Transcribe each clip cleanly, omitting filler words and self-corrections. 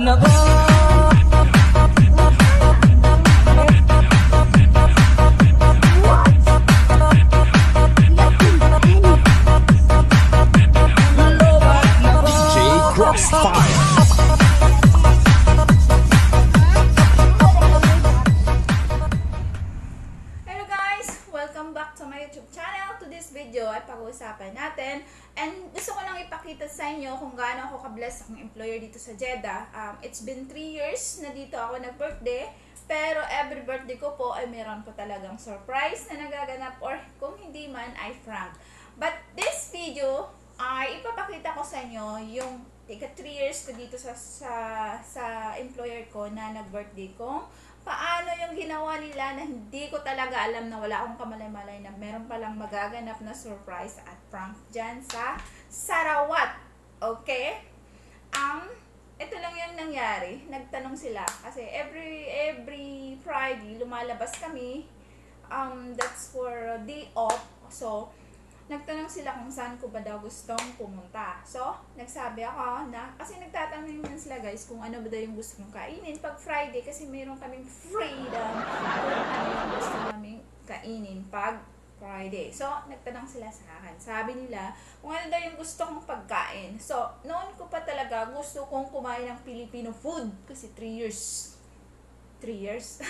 na ba? DJ Crossfire. Hello guys! Welcome back to my YouTube channel. To this video ay pag-uusapan natin and gusto ko lang ipakita sa inyo kung gaano ako ka-bless akong employer dito sa Jeddah. It's been 3 years na dito ako nag-birthday, pero every birthday ko po ay meron ko talagang surprise na nagaganap or kung hindi man ay prank. But this video ay ipapakita ko sa inyo yung 3 years ko dito sa employer ko na nag-birthday ko. Paano yung ginawa nila na hindi ko talaga alam, na wala akong kamalay-malay na meron palang magaganap na surprise at prank dyan sa Sarawat. Okay? Ito lang yung nangyari. Nagtanong sila kasi every Friday lumalabas kami. That's for day off. So nagtanong sila kung saan ko ba daw gustong pumunta. So, nagsabi ako na, kasi nagtatanong naman sila guys kung ano ba daw yung gusto kong kainin pag Friday kasi mayroon kaming freedom kung ano yung gusto namin kainin pag Friday. So, nagtanong sila sa akin. Sabi nila kung ano daw yung gusto kong pagkain. So, noon ko pa talaga gusto kong kumain ng Filipino food kasi 3 years. 3 years?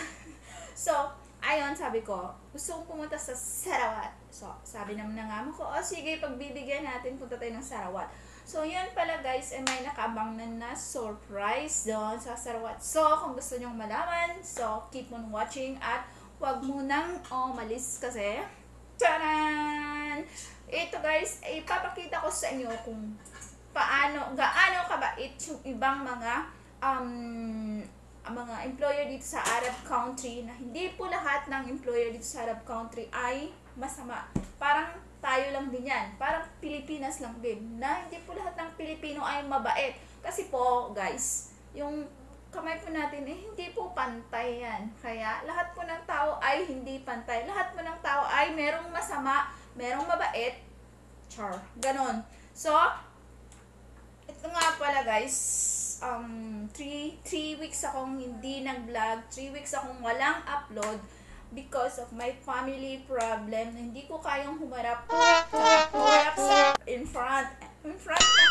So, ayun, sabi ko, gusto kong pumunta sa Sarawat. So, sabi naman ng amo ko, sige, pagbibigyan natin, punta tayo ng Sarawat. So, yun pala guys, may nakabang na surprise doon sa Sarawat. So, kung gusto nyong malaman, so, keep on watching at huwag munang umalis kasi, taran! Ito guys, ipapakita ko sa inyo kung gaano kabait yung ibang mga employer dito sa Arab country, na hindi po lahat ng employer dito sa Arab country ay masama. Parang tayo lang din yan. Parang Pilipinas lang din. Na hindi po lahat ng Pilipino ay mabait. Kasi po, guys, yung kamay po natin hindi po pantay yan. Kaya lahat po ng tao ay hindi pantay. Lahat po ng tao ay merong masama, merong mabait. Char. Ganon. So, ito nga pala guys, 3 weeks akong hindi nag-vlog, 3 weeks akong walang upload because of my family problem na hindi ko kayang humarap in front ng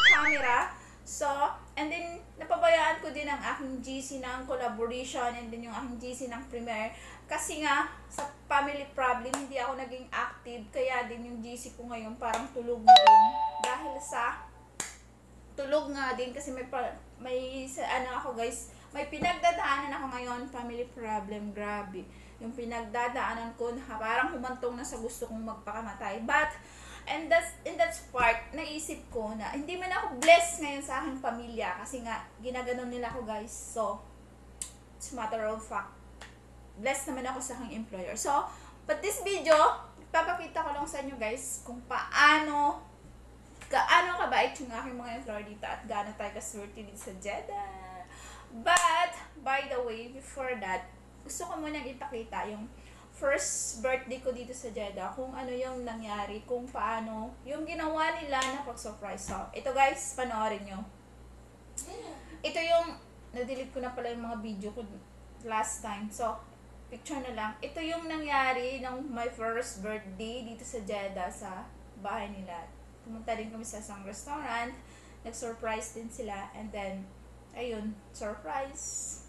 camera. So, and then napabayaan ko din ang aking GC ng collaboration and then yung aking GC ng premiere kasi nga sa family problem hindi ako naging active, kaya din yung GC ko ngayon parang tulog na din dahil sa tulog nga din kasi may ako guys, may pinagdadaanan ako ngayon, family problem, grabe. Yung pinagdadaanan ko na parang humantong na sa gusto kong magpakamatay. But, in that part, naisip ko na hindi man ako blessed ngayon sa aking pamilya kasi nga, ginaganon nila ako guys. So, it's matter of fact. Blessed naman ako sa aking employer. So, but this video, papakita ko lang sa inyo guys kung gaano kabait yung aking mga employer dito at gaano tayo kaswerte dito sa Jeddah. But, by the way, before that, gusto ko munang ipakita yung first birthday ko dito sa Jeddah, kung ano yung nangyari, kung paano, yung ginawa nila na pag-surprise. So, ito guys, panoorin nyo. Ito yung, na-delete ko na pala yung mga video ko last time. So, picture na lang. Ito yung nangyari ng my first birthday dito sa Jeddah, sa bahay nila. Pumunta din kami sa isang restaurant, nag-surprise din sila, and then, ayun, surprise.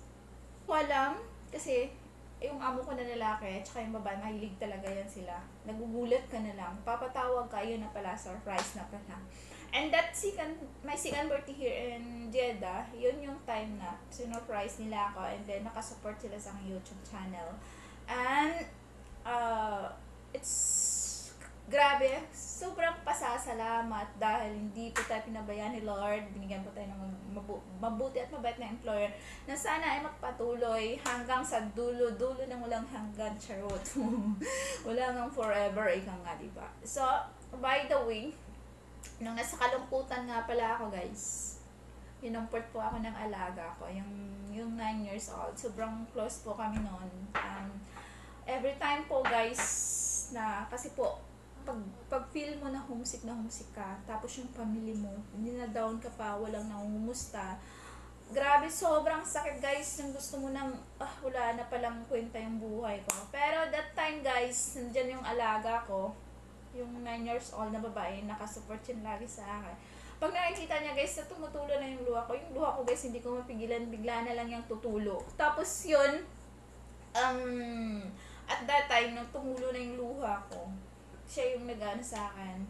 Walang, kasi, yung amo ko na lalaki, tsaka yung babae, mahilig talaga yan sila. Nagugulat ka na lang, papatawag ka, yun na pala, surprise na pala. And that my second birthday here in Jeddah, yun yung time na sinurprise nila ako, and then nakasupport sila sa aking YouTube channel. And, it's grabe, sobrang pasasalamat dahil hindi po tayo pinabayaan ni Lord. Binigyan po tayo ng mabuti at mabait na employer na sana ay magpatuloy hanggang sa dulo ng walang hanggan. Charot. Wala nang forever, ika nga, diba? So, by the way, nung nasa kalungkutan nga pala ako guys, pinumport po ako ng alaga ko, yung 9 years old. Sobrang close po kami noon. Every time po guys, na kasi po, pag feel mo na homesick ka, tapos yung family mo, hindi na down ka pa, walang nangungumusta, Grabe, sobrang sakit guys. Yung gusto mo nang, wala na palang kwenta yung buhay ko. Pero that time guys, nandyan yung alaga ko. Yung 9 years old na babae, nakasupport yun lagi sa akin. Pag nakikita niya guys na tumutulo na yung luha ko guys, hindi ko mapigilan, bigla na lang yung tutulo. Tapos yun, at that time, nung tumulo na yung luha ko, siya yung nag-ano sa akin,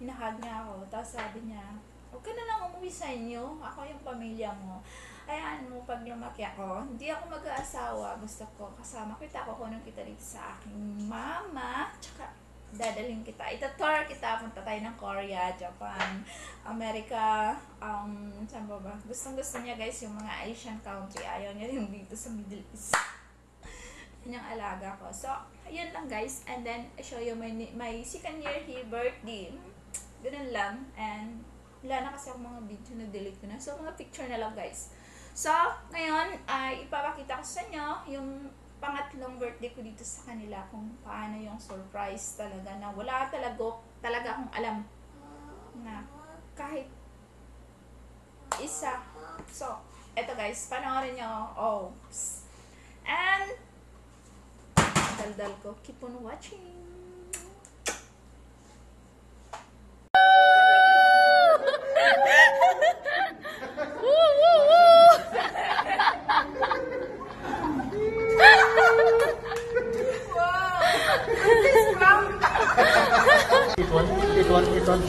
hinahag niya ako. Tapos sabi niya, huwag ka na lang umuwi sa inyo, ako yung pamilya mo. Ayan mo, pag lumaki ako, hindi ako mag-aasawa. Gusto ko, kasama kita ko kung anong kita dito sa aking mama. Tsaka, dadalhin kita. Ita-tour kita, punta tayo ng Korea, Japan, America, saan ba? Gustong-gusto niya guys yung mga Asian country. Ayaw niya yung dito sa Middle East. Yan yung alaga ko. So, ayun lang guys. And then, I show you my second year here birthday. Ganun lang. And, wala na kasi ako mga video na delete ko na. So, mga picture na lang guys. So, ngayon, ay ipapakita ko sa inyo yung pangatlong birthday ko dito sa kanila. Kung paano yung surprise talaga na wala talaga akong alam na kahit isa. So, eto guys, panoorin nyo. Oops. And, daldal ko. Keep on watching. It one.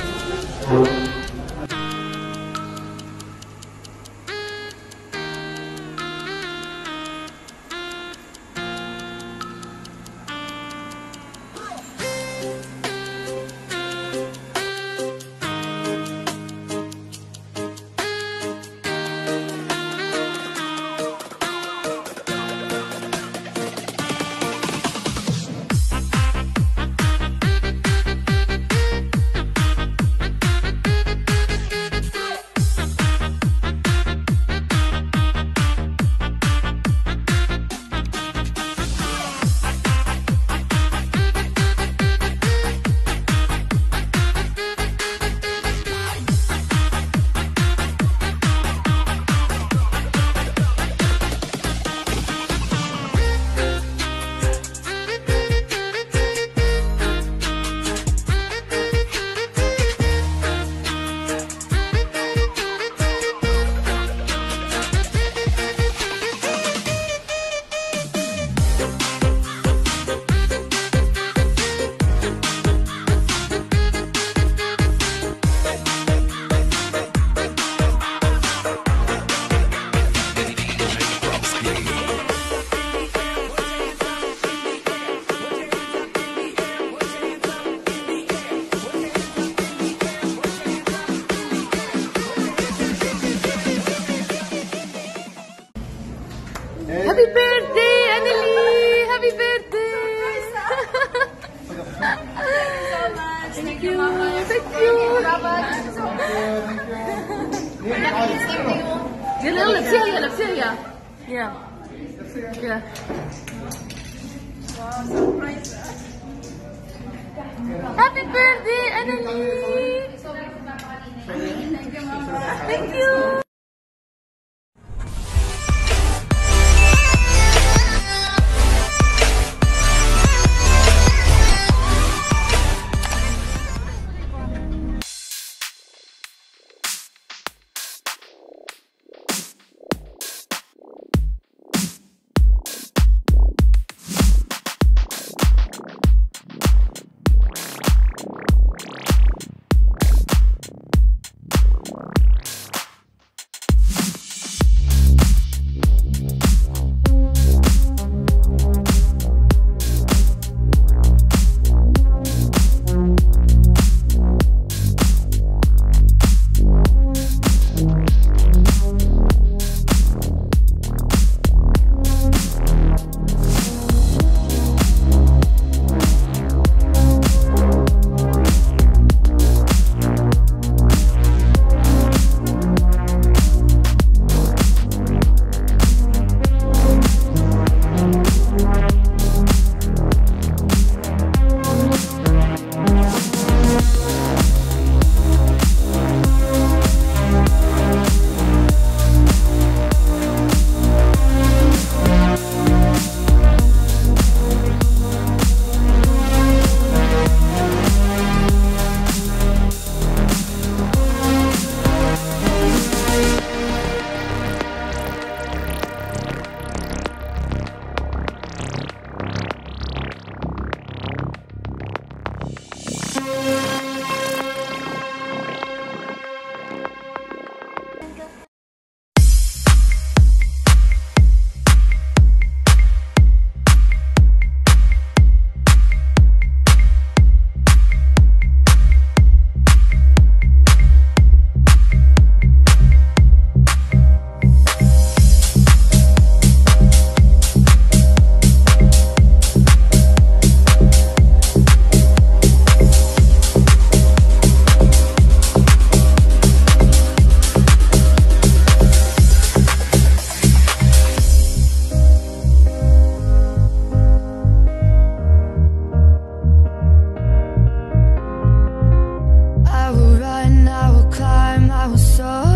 Happy birthday, Annalie! Happy birthday! Thank you. Thank you. يلا لبسيها. Yeah. Yeah. Happy birthday, Annalie! Thank you. I will climb, I will soar.